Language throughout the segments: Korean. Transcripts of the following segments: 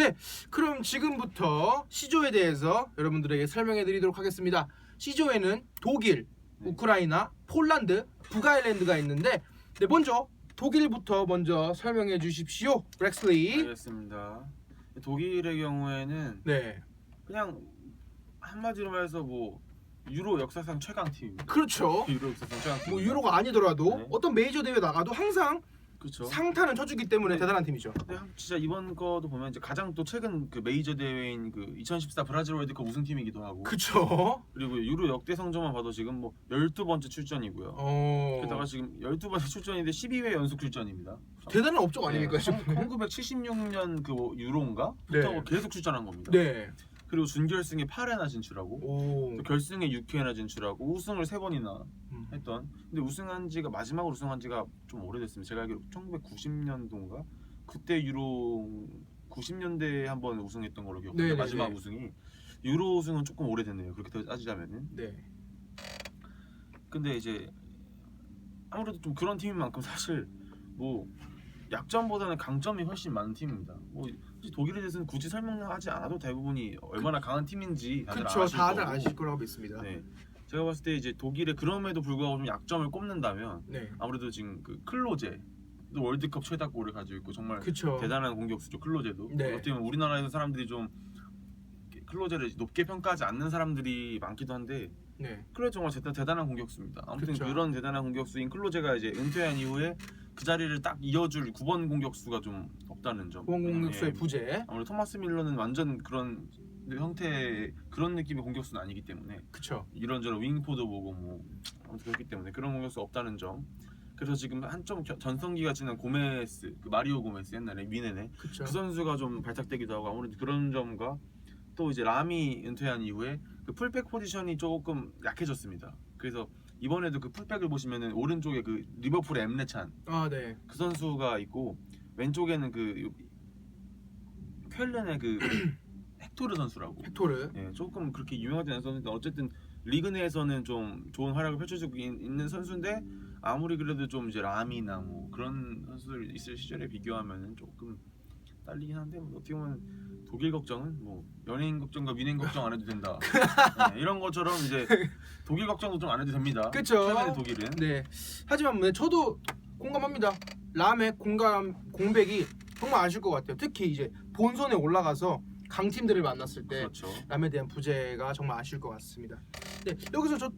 네, 그럼 지금부터 C조에 대해서 여러분들에게 설명해 드리도록 하겠습니다. C조에는 독일, 우크라이나, 폴란드, 북아일랜드가 있는데 먼저 독일부터 먼저 설명해 주십시오. 렉슬리. 알겠습니다. 독일의 경우에는 네, 그냥 한마디로 말해서 뭐 유로 역사상 최강 팀입니다. 그렇죠. 유로 역사상 최강 팀. 뭐 유로가 아니더라도 네. 어떤 메이저 대회 나가도 항상 그렇죠. 상타는 쳐주기 때문에 네. 대단한 팀이죠. 근데 진짜 이번 거도 보면 이제 가장 또 최근 그 메이저 대회인 그 2014 브라질 월드컵 우승팀이기도 하고. 그쵸. 그리고 유로 역대 성적만 봐도 지금 뭐 12번째 출전이고요. 게다가 지금 12번째 출전인데 12회 연속 출전입니다. 대단한 업적 아닙니까 지금? 1976년 그 유로인가? 네. 부터 계속 출전한 겁니다. 네. 그리고 준결승에 8회나 진출하고 오. 또 결승에 6회나 진출하고 우승을 3번이나 했던. 근데 우승한 지가 마지막으로 우승한 지가 좀 오래됐습니다. 제가 알기로 1990년도인가? 그때 유로 90년대에 한번 우승했던 걸로 기억해요. 네네네. 마지막 우승이. 유로 우승은 조금 오래됐네요. 그렇게 따지자면은. 네. 근데 이제 아무래도 좀 그런 팀인 만큼 사실 뭐 약점보다는 강점이 훨씬 많은 팀입니다. 뭐 독일에 대해서는 굳이 설명하지 않아도 대부분이 얼마나 강한 팀인지 다들 그쵸. 아실 다들 거고. 아실 거라고 믿습니다. 네. 제가 봤을 때 이제 독일의 그럼에도 불구하고 좀 약점을 꼽는다면 네. 아무래도 지금 그 클로제 월드컵 최다골을 가지고 있고 정말 그쵸. 대단한 공격수죠. 클로제도. 네. 어떻게 보면 우리나라에서 사람들이 좀 클로제를 높게 평가하지 않는 사람들이 많기도 한데 네. 클로제 정말 대단한 공격수입니다. 아무튼 그쵸. 그런 대단한 공격수인 클로제가 이제 은퇴한 이후에 그 자리를 딱 이어줄 9번 공격수가 좀 없다는 점. 공공격수의 예. 부재. 아무래도 토마스 밀러는 완전 그런 형태의 그런 느낌의 공격수는 아니기 때문에 그쵸. 이런저런 윙포드 보고 뭐 아무튼 그렇기 때문에 그런 공격수 없다는 점. 그래서 지금 한점 전성기가 지난 고메스, 그 마리오 고메스 옛날에 미네네 그쵸. 그 선수가 좀 발탁되기도 하고 아무래도 그런 점과 또 이제 람이 은퇴한 이후에 그 풀백 포지션이 조금 약해졌습니다. 그래서 이번에도 그 풀백을 보시면은 오른쪽에 그 리버풀의 엠레찬 아, 네. 그 선수가 있고 왼쪽에는 그 쾰른의 그 헥토르 선수라고. 헥토르. 예, 조금 그렇게 유명하지 않은 선수인데 어쨌든 리그 내에서는 좀 좋은 활약을 펼쳐주고 있는 선수인데 아무리 그래도 좀 이제 람이나 뭐 그런 선수들 있을 시절에 비교하면은 조금 딸리긴 한데 뭐 어떻게 보면 독일 걱정은 뭐 연예인 걱정과 민행 걱정 안 해도 된다. 네, 이런 것처럼 이제 독일 걱정도 좀 안 해도 됩니다. 그쵸. 최근에 독일은. 네. 하지만 저도 공감합니다. 람의 공백이 정말 아실 것 같아요. 특히 이제 본선에 올라가서 강팀들을 만났을 때 그렇죠. 람에 대한 부재가 정말 아실 것 같습니다. 네. 여기서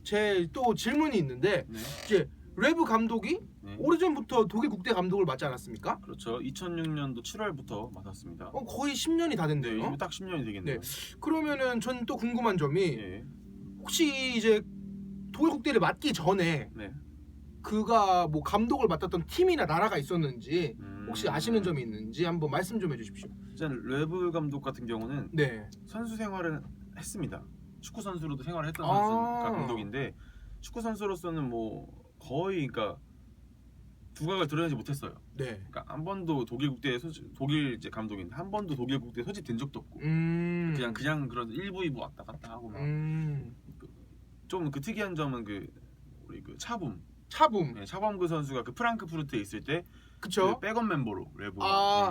제 또 질문이 있는데 네. 이제 레브 감독이 네. 오래전부터 독일 국대 감독을 맡지 않았습니까? 그렇죠. 2006년도 7월부터 맡았습니다. 거의 10년이 다 네, 됐네요. 이거 딱 10년이 되겠네요. 그러면은 전 또 궁금한 점이 예. 혹시 이제 독일 국대를 맡기 전에 네. 그가 뭐 감독을 맡았던 팀이나 나라가 있었는지 혹시 음. 아시는 점이 있는지 한번 말씀 좀 해주십시오. 일단 레브 감독 같은 경우는 네. 선수 생활은 했습니다. 축구 선수로도 생활을 했던 아. 선수가 감독인데 축구 선수로서는 뭐 거의 그러니까 두각을 드러내지 못했어요. 네. 그러니까 한 번도 독일 국대에 독일 이제 감독인데 한 번도 독일 국대에 소집된 적도 없고 그냥 그런 1부 2부 왔다 갔다 하고 막 좀 그 특이한 점은 그 우리 그 차붐 차붐. 차범 그 선수가 그 프랑크푸르트에 있을 때 그쵸? 그 백업 멤버로 레브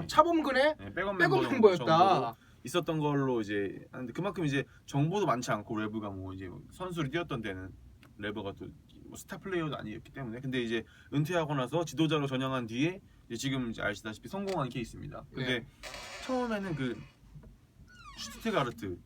차범근의 백업 백업 멤버로 멤버였다. 있었던 걸로 이제 하는데 그만큼 이제 정보도 많지 않고 레브가 뭐 이제 선수를 뛰었던 때는 레버가 또 뭐 스타 플레이어도 아니었기 때문에 근데 이제 은퇴하고 나서 지도자로 전향한 뒤에 이제 지금 이제 아시다시피 성공한 케이스입니다. 근데 네. 처음에는 그 슈투트가르트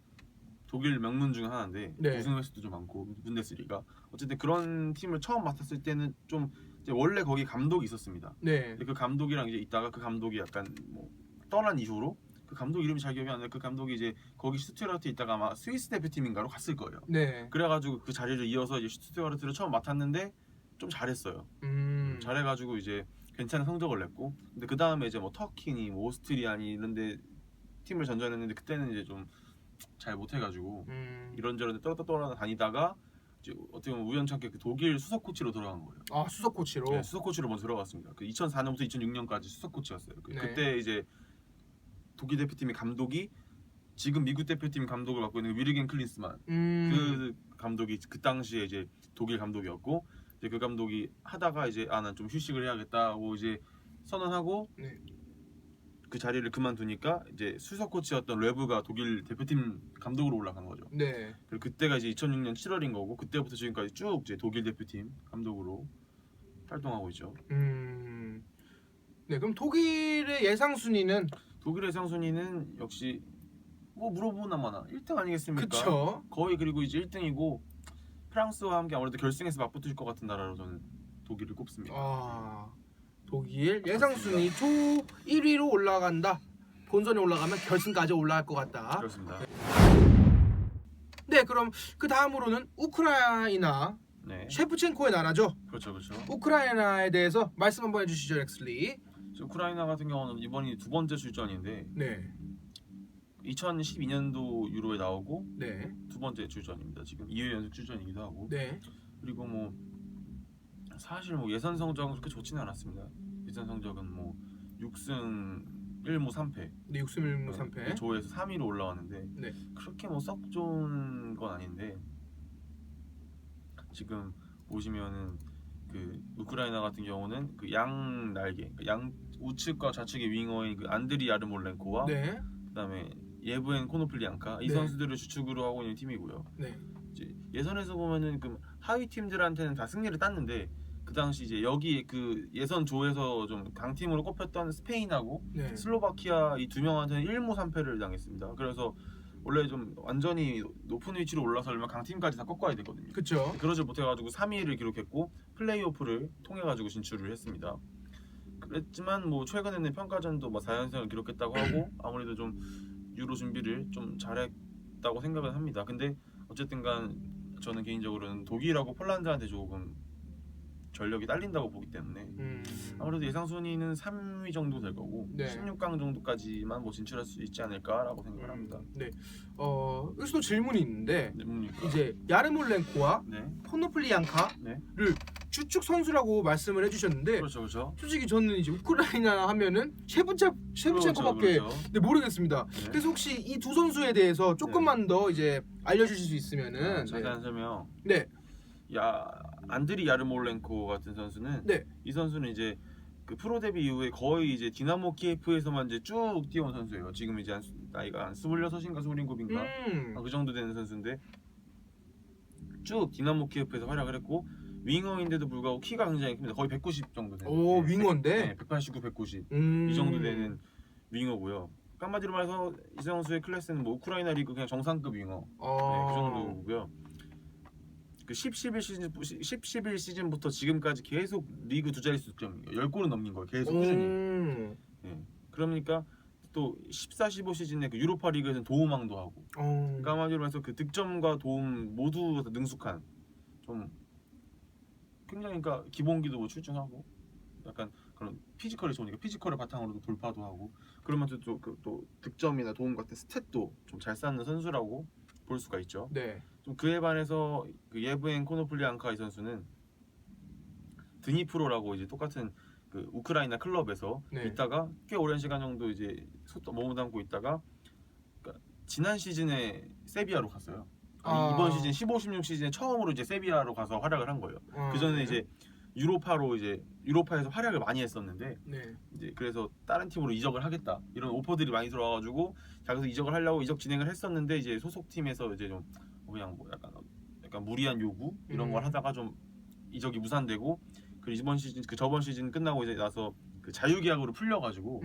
독일 명문 중 하나인데 네. 우승 횟수도 좀 많고 분데스리가 어쨌든 그런 팀을 처음 맡았을 때는 좀 이제 원래 거기 감독이 있었습니다. 네. 근데 그 감독이랑 이제 있다가 그 감독이 약간 뭐 떠난 이후로 그 감독 이름이 잘 기억이 안 나요. 그 감독이 이제 거기 슈투트가르트에 있다가 아마 스위스 대표팀인가로 갔을 거예요. 네. 그래가지고 그 자리를 이어서 이제 슈투트가르트를 처음 맡았는데 좀 잘했어요. 잘해가지고 이제 괜찮은 성적을 냈고 근데 그 다음에 이제 뭐 터키니 뭐 오스트리아니 이런데 팀을 전전했는데 그때는 이제 좀 잘 못해가지고 이런저런 떠나떠나 다니다가 이제 어떻게 보면 우연찮게 그 독일 수석 코치로 들어간 거예요. 아, 수석 코치로. 네, 수석 코치로 먼저 들어갔습니다. 그 2004년부터 2006년까지 수석 코치였어요. 네. 그때 이제 독일 대표팀의 감독이 지금 미국 대표팀 감독을 맡고 있는 위르겐 클린스만 그 감독이 그 당시에 이제 독일 감독이었고 이제 그 감독이 하다가 이제 난 좀 휴식을 해야겠다고 이제 선언하고 네. 그 자리를 그만두니까 이제 수석 코치였던 레브가 독일 대표팀 감독으로 올라간 거죠. 네. 그리고 그때가 이제 2006년 7월인 거고 그때부터 지금까지 쭉 이제 독일 대표팀 감독으로 활동하고 있죠. 네, 그럼 독일의 예상 순위는 독일의 상순위는 역시 뭐 물어보나마나 1등 아니겠습니까? 그쵸? 거의 그리고 이제 1등이고 프랑스와 함께 아무래도 결승에서 맞붙을 것 같은 나라로 저는 독일을 꼽습니다. 아, 독일 예상 순위 초 1위로 올라간다. 본선에 올라가면 결승까지 올라갈 것 같다. 그렇습니다. 네, 그럼 그 다음으로는 우크라이나 네, 셰프첸코의 나라죠. 그렇죠, 그렇죠. 우크라이나에 대해서 말씀 한번 해주시죠, 렉슬리. 우크라이나 같은 경우는 이번이 두 번째 출전인데 네, 2012년도 유로에 나오고 네, 두 번째 출전입니다. 지금 2회 연속 출전이기도 하고 네. 그리고 뭐 사실 뭐 예선 성적은 그렇게 좋지는 않았습니다. 예선 성적은 뭐 6승 1무 3패. 네, 6승 1무 3패. 조에서 3위로 올라왔는데 네. 그렇게 뭐 썩 좋은 건 아닌데 지금 보시면은 그 우크라이나 같은 경우는 그 양 날개, 양 우측과 좌측의 윙어인 그 안드리 야르몰렌코와 네, 그다음에 예브엔 코노플리앙카 이 네. 선수들을 주축으로 하고 있는 팀이고요. 네. 이제 예선에서 보면은 그 하위 팀들한테는 다 승리를 땄는데 그 당시 이제 여기 그 예선 조에서 좀 강팀으로 꼽혔던 스페인하고 네. 슬로바키아 이 두 명한테는 1무 3패를 당했습니다. 그래서 원래 좀 완전히 높은 위치로 올라서려면 강팀까지 다 꺾어야 되거든요. 그쵸. 그러지 못해가지고 3위를 기록했고 플레이오프를 통해가지고 진출을 했습니다. 그랬지만 뭐 최근에는 평가전도 뭐 4연승을 기록했다고 하고 아무래도 좀 유로 준비를 좀 잘했다고 생각을 합니다. 근데 어쨌든간 저는 개인적으로는 독일하고 폴란드한테 조금 전력이 딸린다고 보기 때문에 아무래도 예상 순위는 3위 정도 될 거고 네. 16강 정도까지만 뭐 진출할 수 있지 않을까라고 생각을 합니다. 네. 여기서도 질문이 있는데 네, 뭡니까? 이제 야르몰렌코와 네, 포노플리앙카를 네, 주축 선수라고 말씀을 해주셨는데 그렇죠, 그렇죠. 솔직히 저는 이제 우크라이나 하면은 셰프첸코밖에 그렇죠. 네, 모르겠습니다. 네. 그래서 혹시 이 두 선수에 대해서 조금만 더 이제 알려주실 수 있으면은 자세한 설명. 네, 안드리 야르몰렌코 같은 선수는 네. 이 선수는 이제 그 프로 데뷔 이후에 거의 이제 디나모 키예프에서만 이제 쭉 뛰어온 선수예요. 지금 이제 나이가 한 26인가 27인가 그 정도 되는 선수인데 쭉 디나모 키예프에서 활약을 했고 윙어인데도 불구하고 키가 굉장히 큽니다. 거의 190 정도 되는. 오 윙어인데. 네, 189, 190 이 이 정도 되는 윙어고요. 한마디로 말해서 이 선수의 클래스는 뭐 우크라이나 리그 그냥 정상급 윙어. 네, 그 정도고요. 그 11 시즌부터 지금까지 계속 리그 두 자릿수 득점이에요. 10골은 넘긴 거예요. 계속 꾸준히. 네. 그러니까 또 14, 15 시즌에 그 유로파 리그에서는 도움왕도 하고. 그러니까 한마디로 해서 그 득점과 도움 모두 다 능숙한 좀 굉장히 그러니까 기본기도 뭐 출중하고 약간 그런 피지컬이 좋으니까 피지컬을 바탕으로도 돌파도 하고 그러면서 또 득점이나 도움 같은 스탯도 좀 잘 쌓는 선수라고 볼 수가 있죠. 네. 좀 그에 반해서 그 예브엔 코노플리앙카 이 선수는 드니프로라고 이제 똑같은 그 우크라이나 클럽에서 네. 있다가 꽤 오랜 시간 정도 이제 머무담고 있다가 그러니까 지난 시즌에 세비야로 갔어요. 이번 시즌 15, 16 시즌에 처음으로 이제 세비야로 가서 활약을 한 거예요. 그 전에 이제 유로파에서 활약을 많이 했었는데 네. 이제 그래서 다른 팀으로 이적을 하겠다 이런 오퍼들이 많이 들어와가지고 자기서 이적을 하려고 이적 진행을 했었는데 이제 소속 팀에서 이제 좀 그냥 뭐 약간 무리한 요구 이런 걸 하다가 좀 이적이 무산되고 그리고 저번 시즌 끝나고 이제 나서 그 자유계약으로 풀려가지고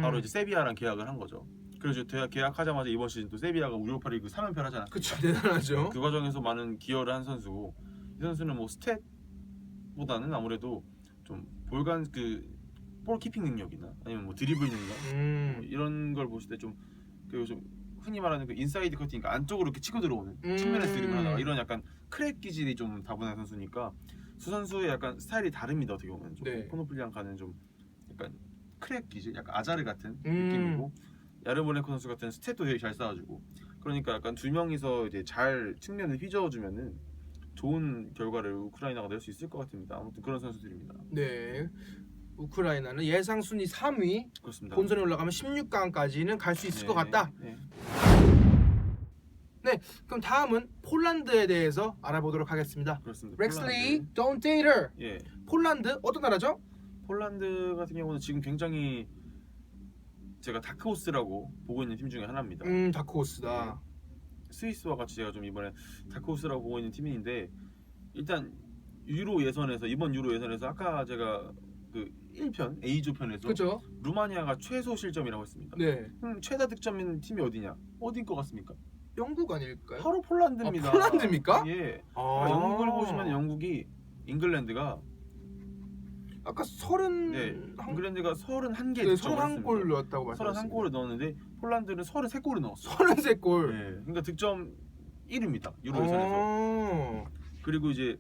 바로 이제 세비야랑 계약을 한 거죠. 그래서 계약하자마자 이번 시즌 또 세비야가 유로파리그 3연패를 하지 않았습니까? 그쵸, 대단하죠. 그 과정에서 많은 기여를 한 선수고 이 선수는 뭐 스탯보다는 아무래도 좀 볼 키핑 능력이나 아니면 뭐 드리블 능력 뭐 이런 걸 보실 때 좀 흔히 말하는 그 인사이드 커팅, 그러니까 안쪽으로 이렇게 치고 들어오는 측면에서 드리블 하다가 이런 약간 크랙 기질이 좀 다분한 선수니까 두 선수의 약간 스타일이 다릅니다. 어떻게 보면 좀 네. 포노플리앙카는 좀 약간 크랙 기질, 약간 아자르 같은 느낌이고 야르모렌코 선수 같은 스탯도 되게 잘 쌓아주고 그러니까 약간 두 명이서 이제 잘 측면을 휘저어주면은 좋은 결과를 우크라이나가 낼 수 있을 것 같습니다. 아무튼 그런 선수들입니다. 네. 우크라이나는 예상 순위 3위, 그렇습니다. 본선에 올라가면 16강까지는 갈 수 있을 것 같다. 네. 네, 그럼 다음은 폴란드에 대해서 알아보도록 하겠습니다. 그렇습니다. 렉슬리, don't date her. 예. 폴란드 어떤 나라죠? 폴란드 같은 경우는 지금 굉장히 제가 다크호스라고 보고 있는 팀 중에 하나입니다. 다크호스다. 스위스와 같이 제가 좀 이번에 다크호스라고 보고 있는 팀인데 일단 유로 예선에서 이번 유로 예선에서 아까 제가 그 1편 A조 편에서 그렇죠? 루마니아가 최소 실점이라고 했습니다. 네. 최다 득점인 팀이 어디냐? 어딘 것 같습니까? 영국 아닐까요? 바로 폴란드입니다. 폴란드입니까? 예. 아. 영국을 보시면 영국이 잉글랜드가 아까 30 네, 잉글랜드가 31개 네, 득점을 31골 넣었다고 말씀하셨습니다. 31골을 넣었는데 폴란드는 33골을 넣었어요. 33골. 네, 그러니까 득점 1위입니다. 유로 예선에서. 그리고 이제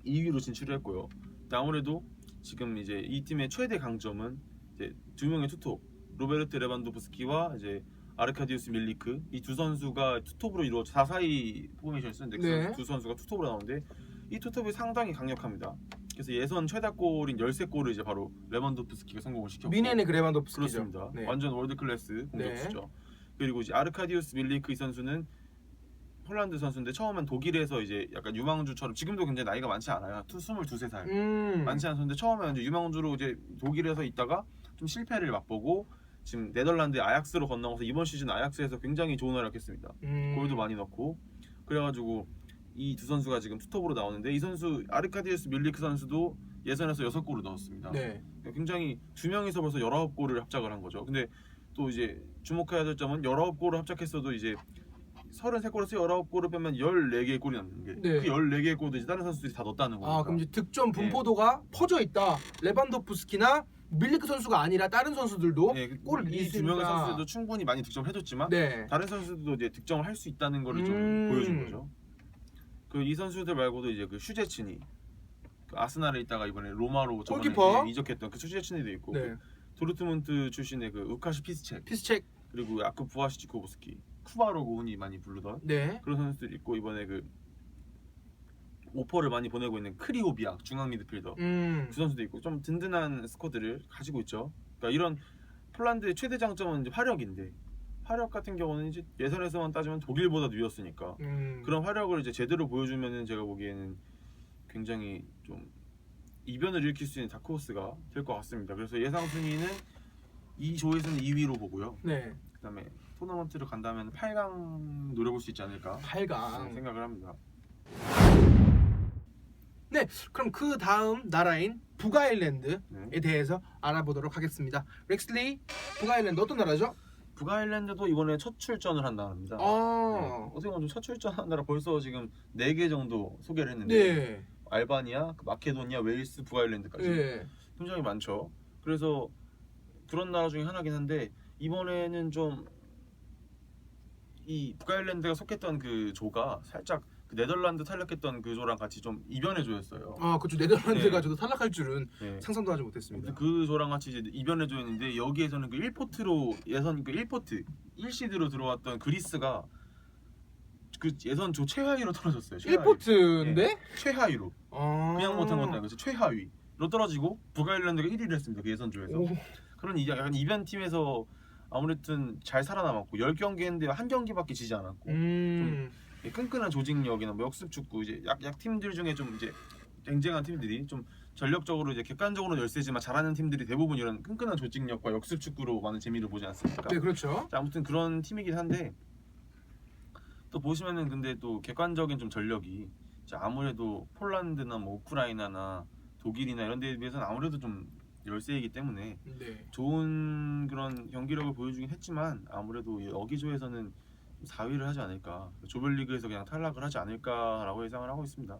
2위로 진출했고요. 아무래도 지금 이제 이 팀의 최대 강점은 이제 두 명의 투톱, 로베르트 레반도프스키와 이제 아르카디우스 밀리크 이 두 선수가 투톱으로 이루어져 4-4-2 포메이션을 쓰는데 네. 두 선수가 투톱으로 나오는데 이 투톱이 상당히 강력합니다. 그래서 예선 최다골인 13골을 이제 바로 레반도프스키가 성공을 시켰고 미네네 그레반도프스키죠. 그렇습니다. 네. 완전 월드 클래스 공격수죠. 그리고 이제 아르카디우스 밀리크 이 선수는 폴란드 선수인데 처음엔 독일에서 이제 약간 유망주처럼 지금도 굉장히 나이가 많지 않아요. 22-23살. 많지 않은 선수인데 처음에 이제 유망주로 이제 독일에서 있다가 좀 실패를 맛보고 지금 네덜란드 아약스로 건너가서 이번 시즌 아약스에서 굉장히 좋은 활약했습니다. 골도 많이 넣고 그래가지고 이 두 선수가 지금 투톱으로 나오는데 이 선수 아르카디우스 밀리크 선수도 예선에서 6골을 넣었습니다. 네. 굉장히 두 명이서 벌써 19골을 합작을 한 거죠. 근데 또 이제 주목해야 될 점은 19골을 합작했어도 이제 33골에서 19골을 빼면 14개의 골이 남는 게 네. 그 14개의 골도 이제 다른 선수들이 다 넣었다는 거니까. 아 그럼 이제 득점 분포도가 퍼져 있다. 레반도프스키나 밀리크 선수가 아니라 다른 선수들도 골을 넣을 이두 수 명의 있다. 선수들도 충분히 많이 득점을 해줬지만 네. 다른 선수들도 이제 득점을 할 수 있다는 거를 좀 보여준 거죠. 그 이 선수들 말고도 이제 그 슈제츠니 그 아스날에 있다가 이번에 로마로 저번에 골키퍼. 이적했던 그 슈제츠니도 있고 네. 그 도르트문트 출신의 그 우카시 피스체 피스책. 그리고 야쿠 부아시치코브스키 쿠바로고 흔히 많이 부르던 네. 그런 선수들이 있고 이번에 그 오퍼를 많이 보내고 있는 크리오비악 중앙 미드필더 그 선수도 있고 좀 든든한 스쿼드를 가지고 있죠. 그러니까 이런 폴란드의 최대 장점은 이제 화력인데 화력 같은 경우는 이제 예선에서만 따지면 독일보다 누였으니까 그런 화력을 이제 제대로 보여주면은 제가 보기에는 굉장히 좀 이변을 일으킬 수 있는 다크호스가 될 것 같습니다. 그래서 예상 순위는 이 조에서는 2위로 보고요. 네. 그다음에 토너먼트를 간다면 8강 노려볼 수 있지 않을까 8강. 생각을 합니다. 네. 그럼 그 다음 나라인 북아일랜드에 네. 대해서 알아보도록 하겠습니다. 렉슬리, 북아일랜드 어떤 나라죠? 북아일랜드도 이번에 첫 출전을 한 나라입니다. 어떻게 보면 첫 출전한 나라 벌써 지금 4개 정도 소개를 했는데 네. 알바니아, 마케도니아, 웨일스, 북아일랜드까지 네. 굉장히 많죠. 그래서 그런 나라 중에 하나긴 한데 이번에는 좀 이 북아일랜드가 속했던 그 조가 살짝 그 네덜란드 탈락했던 그 조랑 같이 좀 이변의 조였어요. 아, 그렇죠. 네덜란드가 네. 저도 탈락할 줄은 네. 상상도 하지 못했습니다. 그 조랑 같이 이제 이변의 조였는데 여기에서는 그 1포트로 예선 그 1포트 1시드로 들어왔던 그리스가 그 예선 조 최하위로 떨어졌어요. 최하위. 1포트인데? 최하위로 그냥 못한 것도 아니고 최하위로 떨어지고 북아일랜드가 1위를 했습니다. 그 예선 조에서. 오. 그런 약간 이변 팀에서 아무래도 잘 살아남았고 10경기 했는데 한 경기밖에 지지 않았고 끈끈한 조직력이나 뭐 역습 축구 이제 약 팀들 중에 좀 이제 쟁쟁한 팀들이 좀 전력적으로 이제 객관적으로 열세지만 잘하는 팀들이 대부분 이런 끈끈한 조직력과 역습 축구로 많은 재미를 보지 않습니까? 네, 그렇죠. 자, 아무튼 그런 팀이긴 한데 또 보시면은 근데 또 객관적인 좀 전력이 아무래도 폴란드나 뭐 우크라이나나 독일이나 이런 데에 비해서는 아무래도 좀 열세이기 때문에 네. 좋은 그런 경기력을 보여주긴 했지만 아무래도 여기조에서는 4위를 하지 않을까, 조별리그에서 그냥 탈락을 하지 않을까라고 예상을 하고 있습니다.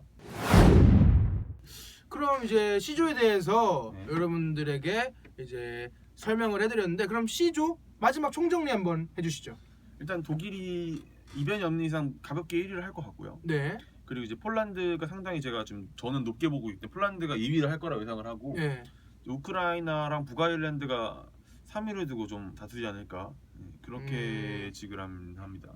그럼 이제 C조에 대해서 네. 여러분들에게 이제 설명을 해드렸는데 그럼 C조 마지막 총정리 한번 해주시죠. 일단 독일이 이변이 없는 이상 가볍게 1위를 할 것 같고요. 네. 그리고 이제 폴란드가 상당히 제가 지금 저는 높게 보고 있기 때문에 폴란드가 2위를 할 거라고 예상을 하고 네. 우크라이나랑 북아일랜드가 3위를 두고 좀 다투지 않을까 그렇게 지그랍니다.